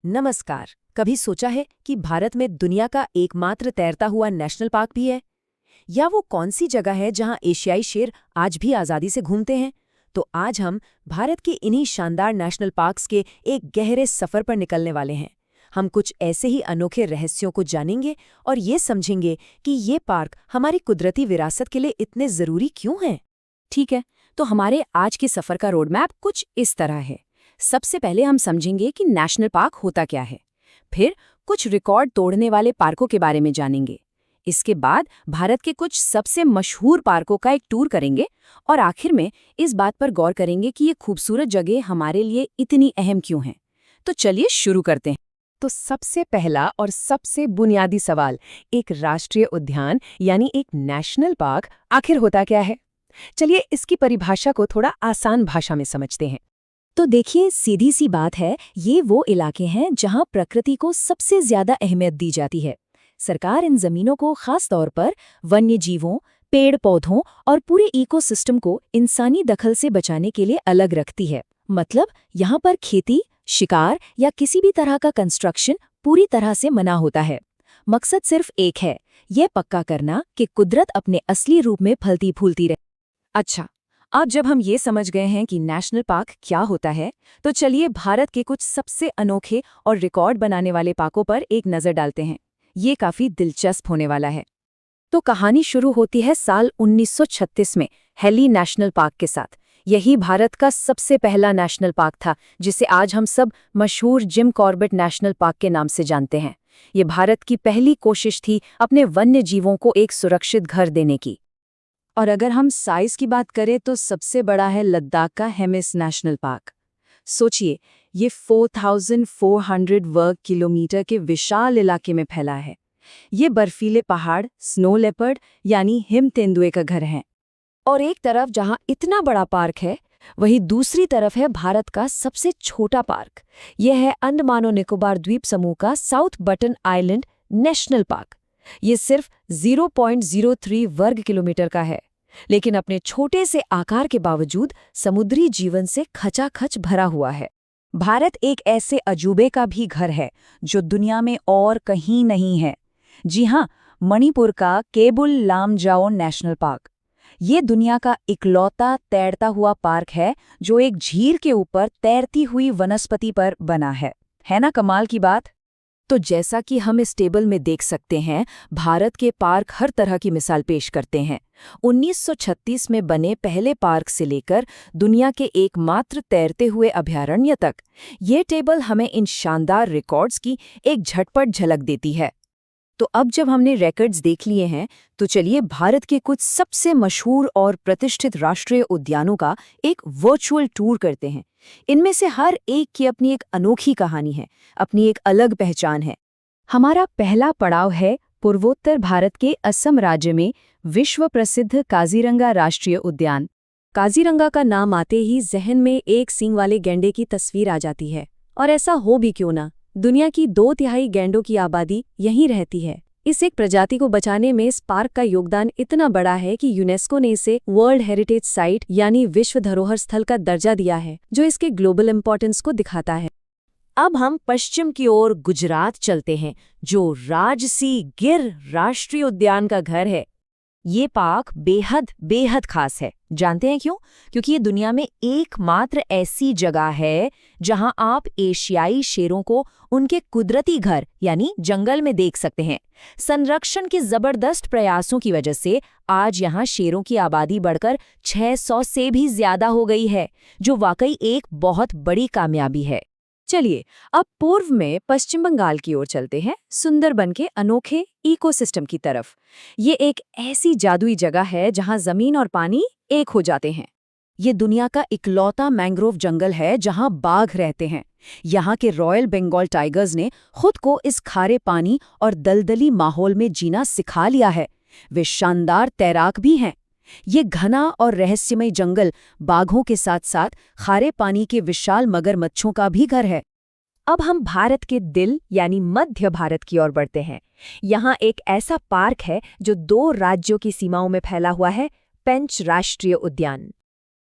नमस्कार। कभी सोचा है कि भारत में दुनिया का एकमात्र तैरता हुआ नेशनल पार्क भी है? या वो कौन सी जगह है जहां एशियाई शेर आज भी आज़ादी से घूमते हैं? तो आज हम भारत के इन्हीं शानदार नेशनल पार्क्स के एक गहरे सफर पर निकलने वाले हैं। हम कुछ ऐसे ही अनोखे रहस्यों को जानेंगे और ये समझेंगे कि ये पार्क हमारी कुदरती विरासत के लिए इतने ज़रूरी क्यों हैं। ठीक है, तो हमारे आज के सफर का रोड मैप कुछ इस तरह है। सबसे पहले हम समझेंगे कि नेशनल पार्क होता क्या है। फिर कुछ रिकॉर्ड तोड़ने वाले पार्कों के बारे में जानेंगे। इसके बाद भारत के कुछ सबसे मशहूर पार्कों का एक टूर करेंगे और आखिर में इस बात पर गौर करेंगे कि ये खूबसूरत जगह हमारे लिए इतनी अहम क्यों हैं। तो चलिए शुरू करते हैं। तो सबसे पहला और सबसे बुनियादी सवाल, एक राष्ट्रीय उद्यान यानी एक नेशनल पार्क आखिर होता क्या है? चलिए इसकी परिभाषा को थोड़ा आसान भाषा में समझते हैं। तो देखिए, सीधी सी बात है, ये वो इलाके हैं जहां प्रकृति को सबसे ज्यादा अहमियत दी जाती है। सरकार इन जमीनों को खास तौर पर वन्य जीवों, पेड़ पौधों और पूरे इकोसिस्टम को इंसानी दखल से बचाने के लिए अलग रखती है। मतलब यहाँ पर खेती, शिकार या किसी भी तरह का कंस्ट्रक्शन पूरी तरह से मना होता है। मकसद सिर्फ एक है, यह पक्का करना कि कुदरत अपने असली रूप में फलती फूलती रहे। अच्छा, अब जब हम ये समझ गए हैं कि नेशनल पार्क क्या होता है, तो चलिए भारत के कुछ सबसे अनोखे और रिकॉर्ड बनाने वाले पार्कों पर एक नज़र डालते हैं। ये काफ़ी दिलचस्प होने वाला है। तो कहानी शुरू होती है साल 1936 में हेली नेशनल पार्क के साथ। यही भारत का सबसे पहला नेशनल पार्क था, जिसे आज हम सब मशहूर जिम कॉर्बेट नेशनल पार्क के नाम से जानते हैं। ये भारत की पहली कोशिश थी अपने वन्य जीवों को एक सुरक्षित घर देने की। और अगर हम साइज की बात करें तो सबसे बड़ा है लद्दाख का हेमिस नेशनल पार्क। सोचिए, ये 4,400 वर्ग किलोमीटर के विशाल इलाके में फैला है। ये बर्फीले पहाड़, स्नो लेपर्ड यानी हिम तेंदुए का घर है। और एक तरफ जहां इतना बड़ा पार्क है, वहीं दूसरी तरफ है भारत का सबसे छोटा पार्क। यह है अंडमान और निकोबार द्वीप समूह का south button island national park. ये सिर्फ 0.03 वर्ग किलोमीटर का है, लेकिन अपने छोटे से आकार के बावजूद समुद्री जीवन से खचाखच भरा हुआ है। भारत एक ऐसे अजूबे का भी घर है जो दुनिया में और कहीं नहीं है। जी हाँ, मणिपुर का केबुल लामजाओ नेशनल पार्क। ये दुनिया का इकलौता तैरता हुआ पार्क है जो एक झील के ऊपर तैरती हुई वनस्पति पर बना है ना कमाल की बात? तो जैसा कि हम इस टेबल में देख सकते हैं, भारत के पार्क हर तरह की मिसाल पेश करते हैं। 1936 में बने पहले पार्क से लेकर दुनिया के एकमात्र तैरते हुए अभयारण्य तक, ये टेबल हमें इन शानदार रिकॉर्ड्स की एक झटपट झलक देती है। तो अब जब हमने रिकॉर्ड्स देख लिए हैं, तो चलिए भारत के कुछ सबसे मशहूर और प्रतिष्ठित राष्ट्रीय उद्यानों का एक वर्चुअल टूर करते हैं। इनमें से हर एक की अपनी एक अनोखी कहानी है, अपनी एक अलग पहचान है। हमारा पहला पड़ाव है पूर्वोत्तर भारत के असम राज्य में विश्व प्रसिद्ध काजीरंगा राष्ट्रीय उद्यान। काजीरंगा का नाम आते ही जहन में एक सींग वाले गैंडे की तस्वीर आ जाती है। और ऐसा हो भी क्यों ना, दुनिया की 2/3 गैंडों की आबादी यहीं रहती है। इस एक प्रजाति को बचाने में इस पार्क का योगदान इतना बड़ा है कि यूनेस्को ने इसे वर्ल्ड हेरिटेज साइट यानी विश्व धरोहर स्थल का दर्जा दिया है, जो इसके ग्लोबल इंपॉर्टेंस को दिखाता है। अब हम पश्चिम की ओर गुजरात चलते हैं, जो राजसी गिर राष्ट्रीय उद्यान का घर है। ये पार्क बेहद बेहद खास है। जानते हैं क्यों? क्योंकि ये दुनिया में एकमात्र ऐसी जगह है जहां आप एशियाई शेरों को उनके कुदरती घर यानी जंगल में देख सकते हैं। संरक्षण के जबरदस्त प्रयासों की वजह से आज यहां शेरों की आबादी बढ़कर 600 से भी ज्यादा हो गई है, जो वाकई एक बहुत बड़ी कामयाबी है। चलिए अब पूर्व में पश्चिम बंगाल की ओर चलते हैं, सुंदरबन के अनोखे इकोसिस्टम की तरफ। ये एक ऐसी जादुई जगह है जहां जमीन और पानी एक हो जाते हैं। ये दुनिया का इकलौता मैंग्रोव जंगल है जहां बाघ रहते हैं। यहाँ के रॉयल बंगाल टाइगर्स ने खुद को इस खारे पानी और दलदली माहौल में जीना सिखा लिया है। वे शानदार तैराक भी हैं। ये घना और रहस्यमय जंगल बाघों के साथ साथ खारे पानी के विशाल मगरमच्छों का भी घर है। अब हम भारत के दिल यानी मध्य भारत की ओर बढ़ते हैं। यहाँ एक ऐसा पार्क है जो 2 राज्यों की सीमाओं में फैला हुआ है, पेंच राष्ट्रीय उद्यान।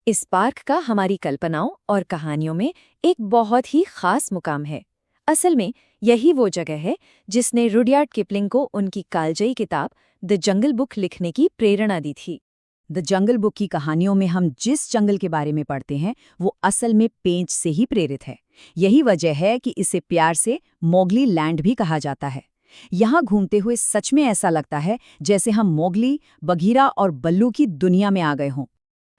इस पार्क का हमारी कल्पनाओं और कहानियों में एक बहुत ही खास मुकाम है। असल में यही वो जगह है जिसने रुडयार्ड किपलिंग को उनकी कालजयी किताब द जंगल बुक लिखने की प्रेरणा दी थी। द जंगल बुक की कहानियों में हम जिस जंगल के बारे में पढ़ते हैं वो असल में पेंच से ही प्रेरित है। यही वजह है कि इसे प्यार से मोगली लैंड भी कहा जाता है। यहाँ घूमते हुए सच में ऐसा लगता है जैसे हम मोगली, बघीरा और बल्लू की दुनिया में आ गए हों।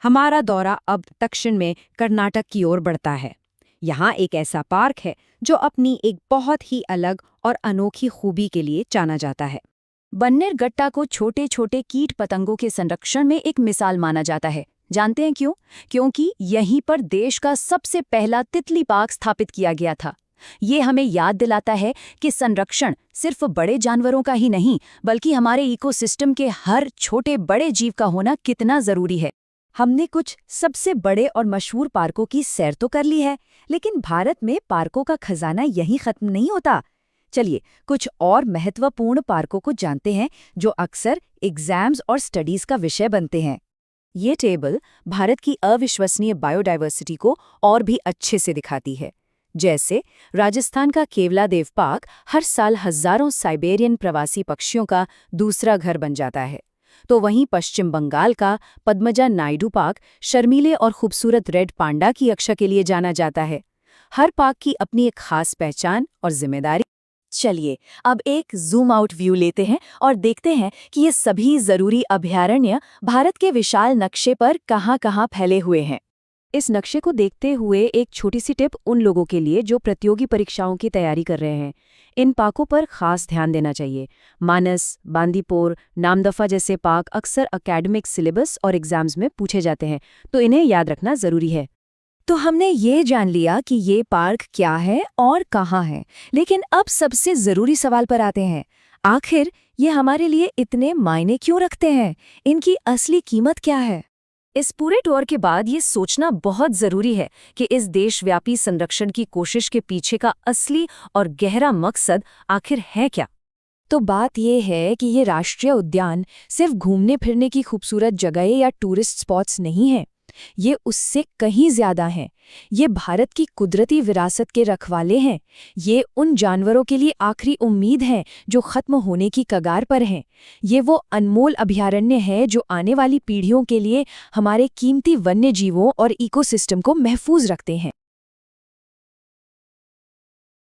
हमारा दौरा अब दक्षिण में कर्नाटक की ओर बढ़ता है। यहाँ एक ऐसा पार्क है जो अपनी एक बहुत ही अलग और अनोखी खूबी के लिए जाना जाता है। बन्नेरगट्टा को छोटे छोटे कीट पतंगों के संरक्षण में एक मिसाल माना जाता है। जानते हैं क्यों? क्योंकि यहीं पर देश का सबसे पहला तितली पार्क स्थापित किया गया था। ये हमें याद दिलाता है कि संरक्षण सिर्फ बड़े जानवरों का ही नहीं, बल्कि हमारे इकोसिस्टम के हर छोटे बड़े जीव का होना कितना जरूरी है। हमने कुछ सबसे बड़े और मशहूर पार्कों की सैर तो कर ली है, लेकिन भारत में पार्कों का खजाना यहीं खत्म नहीं होता। चलिए कुछ और महत्वपूर्ण पार्कों को जानते हैं जो अक्सर एग्जाम्स और स्टडीज का विषय बनते हैं। ये टेबल भारत की अविश्वसनीय बायोडायवर्सिटी को और भी अच्छे से दिखाती है। जैसे राजस्थान का केवलादेव पार्क हर साल हजारों साइबेरियन प्रवासी पक्षियों का दूसरा घर बन जाता है, तो वहीं पश्चिम बंगाल का पद्मजा नायडू पार्क शर्मीले और खूबसूरत रेड पांडा की रक्षा के लिए जाना जाता है। हर पार्क की अपनी एक खास पहचान और जिम्मेदारी। चलिए अब एक जूम आउट व्यू लेते हैं और देखते हैं कि ये सभी जरूरी अभयारण्य भारत के विशाल नक्शे पर कहाँ-कहाँ फैले हुए हैं। इस नक्शे को देखते हुए एक छोटी सी टिप उन लोगों के लिए जो प्रतियोगी परीक्षाओं की तैयारी कर रहे हैं। इन पार्कों पर खास ध्यान देना चाहिए। मानस, बांदीपुर, नामदफा जैसे पार्क अक्सर एकेडमिक सिलेबस और एग्जाम्स में पूछे जाते हैं, तो इन्हें याद रखना जरूरी है। तो हमने ये जान लिया कि ये पार्क क्या है और कहाँ है, लेकिन अब सबसे ज़रूरी सवाल पर आते हैं। आखिर ये हमारे लिए इतने मायने क्यों रखते हैं? इनकी असली कीमत क्या है? इस पूरे टूर के बाद ये सोचना बहुत ज़रूरी है कि इस देशव्यापी संरक्षण की कोशिश के पीछे का असली और गहरा मकसद आखिर है क्या? तो बात ये है कि ये राष्ट्रीय उद्यान सिर्फ घूमने फिरने की खूबसूरत जगहें या टूरिस्ट स्पॉट्स नहीं हैं। ये उससे कहीं ज्यादा हैं। ये भारत की कुदरती विरासत के रखवाले हैं। ये उन जानवरों के लिए आखिरी उम्मीद है जो खत्म होने की कगार पर हैं। ये वो अनमोल अभयारण्य है जो आने वाली पीढ़ियों के लिए हमारे कीमती वन्य जीवों और इकोसिस्टम को महफूज रखते हैं।